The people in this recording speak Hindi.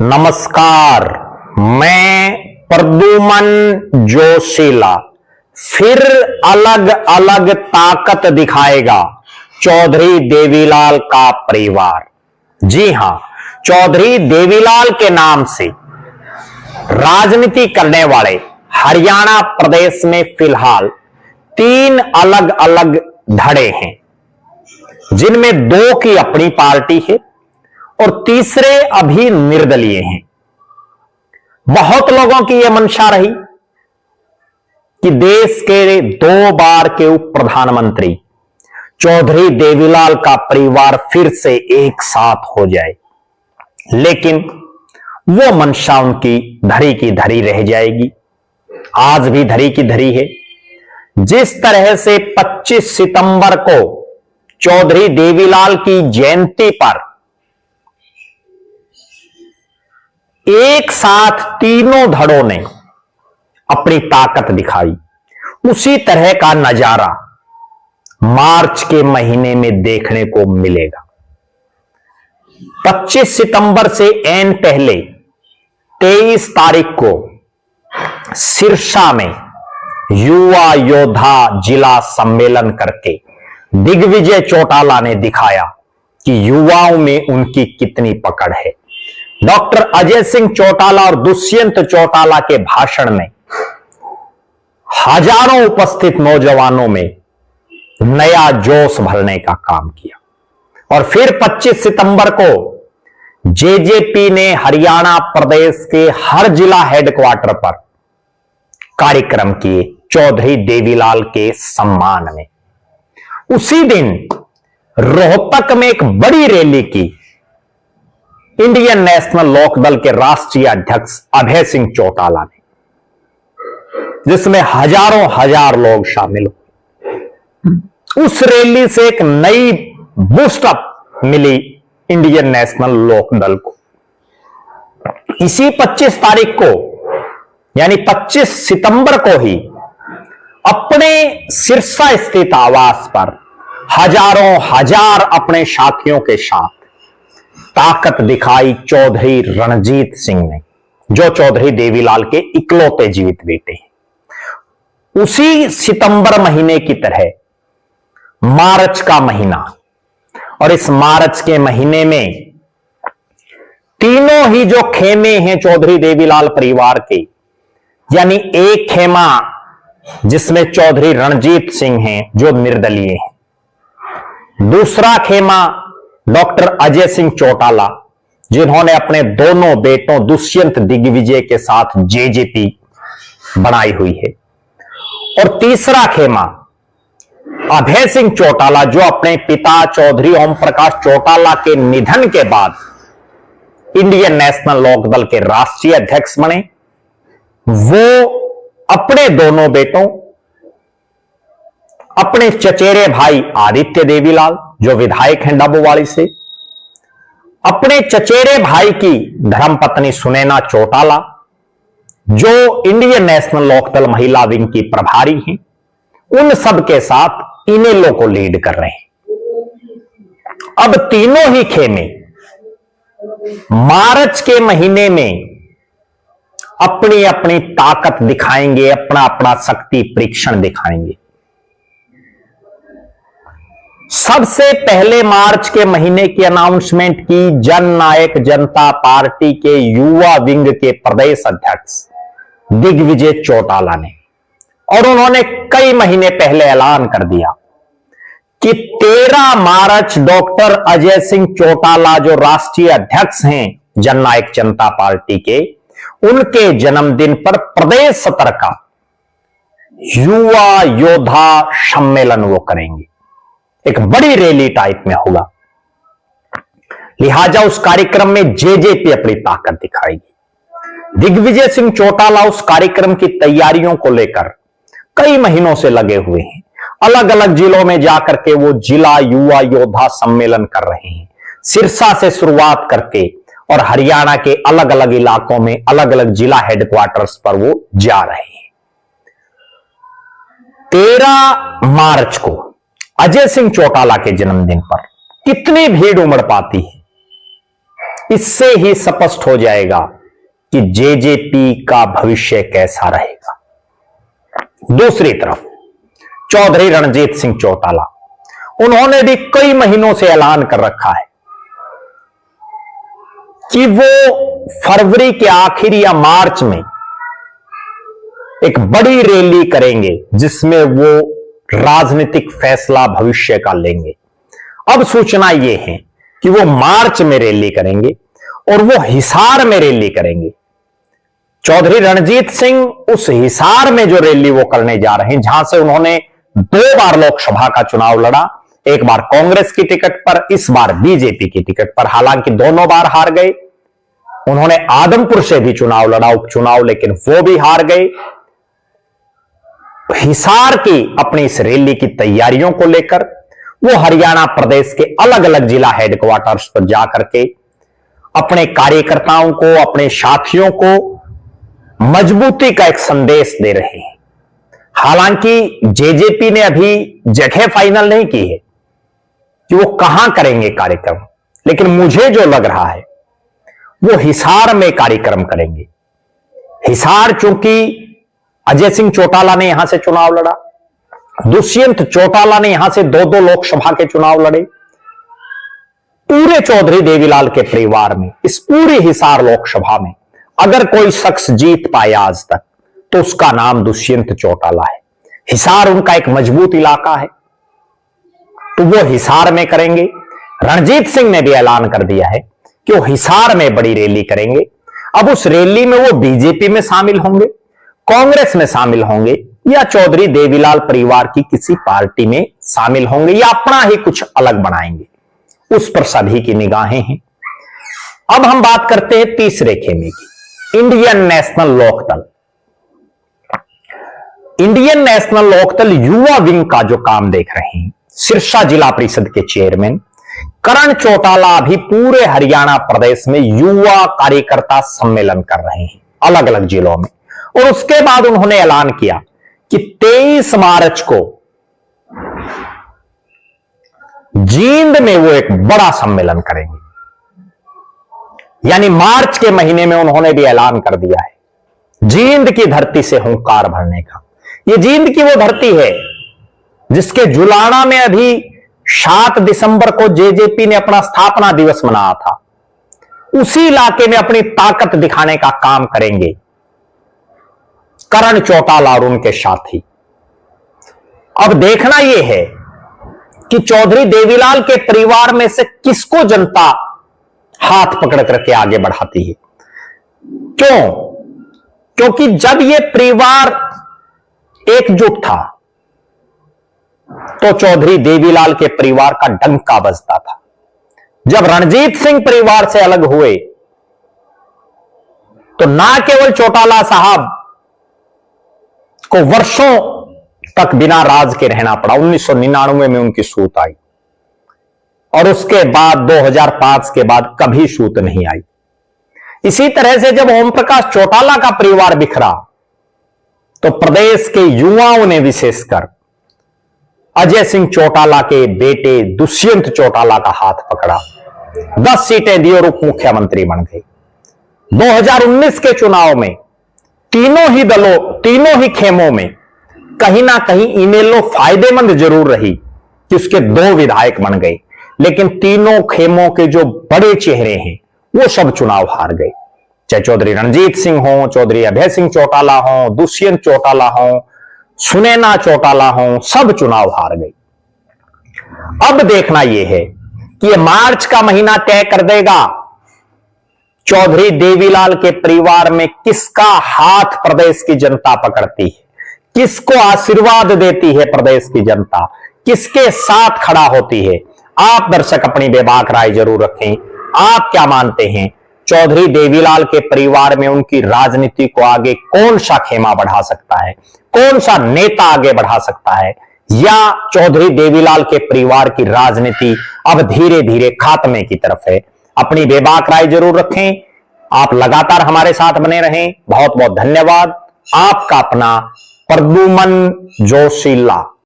नमस्कार, मैं प्रद्युमन जोशीला फिर अलग अलग ताकत दिखाएगा चौधरी देवीलाल का परिवार। जी हां, चौधरी देवीलाल के नाम से राजनीति करने वाले हरियाणा प्रदेश में फिलहाल 3 अलग अलग धड़े हैं, जिनमें 2 की अपनी पार्टी है और तीसरे अभी निर्दलीय हैं। बहुत लोगों की यह मंशा रही कि देश के 2 बार के उप प्रधानमंत्री चौधरी देवीलाल का परिवार फिर से एक साथ हो जाए, लेकिन वो मंशा उनकी धरी की धरी रह जाएगी। आज भी धरी की धरी है। जिस तरह से 25 सितंबर को चौधरी देवीलाल की जयंती पर एक साथ तीनों धड़ों ने अपनी ताकत दिखाई, उसी तरह का नजारा मार्च के महीने में देखने को मिलेगा। 25 सितंबर से ऐन पहले 23 तारीख को सिरसा में युवा योद्धा जिला सम्मेलन करके दिग्विजय चौटाला ने दिखाया कि युवाओं में उनकी कितनी पकड़ है। डॉक्टर अजय सिंह चौटाला और दुष्यंत चौटाला के भाषण में हजारों उपस्थित नौजवानों में नया जोश भरने का काम किया। और फिर 25 सितंबर को जेजेपी ने हरियाणा प्रदेश के हर जिला हेडक्वार्टर पर कार्यक्रम किए चौधरी देवीलाल के सम्मान में। उसी दिन रोहतक में एक बड़ी रैली की इंडियन नेशनल लोकदल के राष्ट्रीय अध्यक्ष अभय सिंह चौटाला ने, जिसमें हजारों हजार लोग शामिल हुए। उस रैली से एक नई बूस्टअप मिली इंडियन नेशनल लोकदल को। इसी 25 तारीख को यानी 25 सितंबर को ही अपने सिरसा स्थित आवास पर हजारों हजार अपने साथियों के साथ ताकत दिखाई चौधरी रणजीत सिंह ने, जो चौधरी देवीलाल के इकलौते जीवित बेटे हैं। उसी सितंबर महीने की तरह मार्च का महीना, और इस मार्च के महीने में तीनों ही जो खेमे हैं चौधरी देवीलाल परिवार के, यानी एक खेमा जिसमें चौधरी रणजीत सिंह हैं जो निर्दलीय हैं, दूसरा खेमा डॉक्टर अजय सिंह चौटाला जिन्होंने अपने दोनों बेटों दुष्यंत दिग्विजय के साथ जेजेपी बनाई हुई है, और तीसरा खेमा अभय सिंह चौटाला जो अपने पिता चौधरी ओम प्रकाश चौटाला के निधन के बाद इंडियन नेशनल लोकदल के राष्ट्रीय अध्यक्ष बने। वो अपने दोनों बेटों, अपने चचेरे भाई आदित्य देवीलाल जो विधायक हैं डबोवाली से, अपने चचेरे भाई की धर्मपत्नी सुनैना चौटाला जो इंडियन नेशनल लोकदल महिला विंग की प्रभारी हैं, उन सब के साथ इनेलो को लीड कर रहे हैं। अब तीनों ही खेमे मार्च के महीने में अपनी अपनी ताकत दिखाएंगे, अपना अपना शक्ति परीक्षण दिखाएंगे। सबसे पहले मार्च के महीने की अनाउंसमेंट की जन नायक जनता पार्टी के युवा विंग के प्रदेश अध्यक्ष दिग्विजय चौटाला ने, और उन्होंने कई महीने पहले ऐलान कर दिया कि 13 मार्च डॉक्टर अजय सिंह चौटाला जो राष्ट्रीय अध्यक्ष हैं जननायक जनता पार्टी के, उनके जन्मदिन पर प्रदेश सत्र का युवा योद्धा सम्मेलन वो करेंगे। एक बड़ी रैली टाइप में होगा। लिहाजा उस कार्यक्रम में जेजेपी अपनी ताकत दिखाएगी। दिग्विजय सिंह चौटाला उस कार्यक्रम की तैयारियों को लेकर कई महीनों से लगे हुए हैं। अलग अलग जिलों में जाकर के वो जिला युवा योद्धा सम्मेलन कर रहे हैं। सिरसा से शुरुआत करके और हरियाणा के अलग अलग इलाकों में अलग अलग जिला हेडक्वार्टर्स पर वो जा रहे हैं। 13 मार्च को अजय सिंह चौटाला के जन्मदिन पर कितनी भीड़ उमड़ पाती है, इससे ही स्पष्ट हो जाएगा कि जेजेपी का भविष्य कैसा रहेगा। दूसरी तरफ चौधरी रणजीत सिंह चौटाला, उन्होंने भी कई महीनों से ऐलान कर रखा है कि वो फरवरी के आखिर या मार्च में एक बड़ी रैली करेंगे जिसमें वो राजनीतिक फैसला भविष्य का लेंगे। अब सूचना ये है कि वो मार्च में रैली करेंगे और वो हिसार में रैली करेंगे। चौधरी रणजीत सिंह उस हिसार में जो रैली वो करने जा रहे हैं, जहां से उन्होंने 2 बार लोकसभा का चुनाव लड़ा, एक बार कांग्रेस की टिकट पर, इस बार बीजेपी की टिकट पर, हालांकि दोनों बार हार गए। उन्होंने आदमपुर से भी चुनाव लड़ा, उपचुनाव, लेकिन वो भी हार गए। हिसार की अपनी इस रैली की तैयारियों को लेकर वो हरियाणा प्रदेश के अलग अलग जिला हेडक्वार्टर्स पर जाकर के अपने कार्यकर्ताओं को, अपने साथियों को मजबूती का एक संदेश दे रहे हैं। हालांकि जेजेपी ने अभी जगह फाइनल नहीं की है कि वो कहां करेंगे कार्यक्रम, लेकिन मुझे जो लग रहा है वो हिसार में कार्यक्रम करेंगे। हिसार चूंकि अजय सिंह चौटाला ने यहां से चुनाव लड़ा, दुष्यंत चौटाला ने यहां से 2-2 लोकसभा के चुनाव लड़े। पूरे चौधरी देवीलाल के परिवार में, इस पूरी हिसार लोकसभा में अगर कोई शख्स जीत पाया आज तक तो उसका नाम दुष्यंत चौटाला है। हिसार उनका एक मजबूत इलाका है, तो वो हिसार में करेंगे। रणजीत सिंह ने भी ऐलान कर दिया है कि वो हिसार में बड़ी रैली करेंगे। अब उस रैली में वो बीजेपी में शामिल होंगे, कांग्रेस में शामिल होंगे, या चौधरी देवीलाल परिवार की किसी पार्टी में शामिल होंगे, या अपना ही कुछ अलग बनाएंगे, उस पर सभी की निगाहें हैं। अब हम बात करते हैं तीसरे खेमे की, Indian National Lokdal. Indian National Lokdal युवा विंग का जो काम देख रहे हैं, सिरसा जिला परिषद के चेयरमैन करण चौटाला भी पूरे हरियाणा प्रदेश में युवा कार्यकर्ता सम्मेलन कर रहे हैं अलग अलग जिलों में। और उसके बाद उन्होंने ऐलान किया कि 23 मार्च को जींद में वो एक बड़ा सम्मेलन करेंगे। यानी मार्च के महीने में उन्होंने भी ऐलान कर दिया है जींद की धरती से हुंकार भरने का। ये जींद की वो धरती है जिसके जुलाना में अभी 7 दिसंबर को जेजेपी ने अपना स्थापना दिवस मनाया था। उसी इलाके में अपनी ताकत दिखाने का काम करेंगे करण चौटाला और उनके साथी। अब देखना यह है कि चौधरी देवीलाल के परिवार में से किसको जनता हाथ पकड़ करके आगे बढ़ाती है। क्यों? क्योंकि जब यह परिवार एकजुट था तो चौधरी देवीलाल के परिवार का डंका बजता था। जब रणजीत सिंह परिवार से अलग हुए तो ना केवल चौटाला साहब को वर्षों तक बिना राज के रहना पड़ा, 1999 में उनकी सूत आई और उसके बाद 2005 के बाद कभी सूत नहीं आई। इसी तरह से जब ओम प्रकाश चौटाला का परिवार बिखरा तो प्रदेश के युवाओं ने विशेषकर अजय सिंह चौटाला के बेटे दुष्यंत चौटाला का हाथ पकड़ा, 10 सीटें दी और उप मुख्यमंत्री बन गए। 2019 के चुनाव में तीनों ही खेमों में कहीं ना कहीं इनेलो फायदेमंद जरूर रही कि उसके 2 विधायक बन गए, लेकिन तीनों खेमों के जो बड़े चेहरे हैं वो सब चुनाव हार गए। चाहे चौधरी रणजीत सिंह हो, चौधरी अभय सिंह चौटाला हो, दुष्यंत चौटाला हो, सुनैना चौटाला हो, सब चुनाव हार गए। अब देखना यह है कि यह मार्च का महीना तय कर देगा चौधरी देवीलाल के परिवार में किसका हाथ प्रदेश की जनता पकड़ती है, किसको आशीर्वाद देती है प्रदेश की जनता, किसके साथ खड़ा होती है। आप दर्शक अपनी बेबाक राय जरूर रखें। आप क्या मानते हैं, चौधरी देवीलाल के परिवार में उनकी राजनीति को आगे कौन सा खेमा बढ़ा सकता है, कौन सा नेता आगे बढ़ा सकता है, या चौधरी देवीलाल के परिवार की राजनीति अब धीरे धीरे खात्मे की तरफ है? अपनी बेबाक राय जरूर रखें। आप लगातार हमारे साथ बने रहें। बहुत बहुत धन्यवाद। आपका अपना प्रद्युमन जोशीला।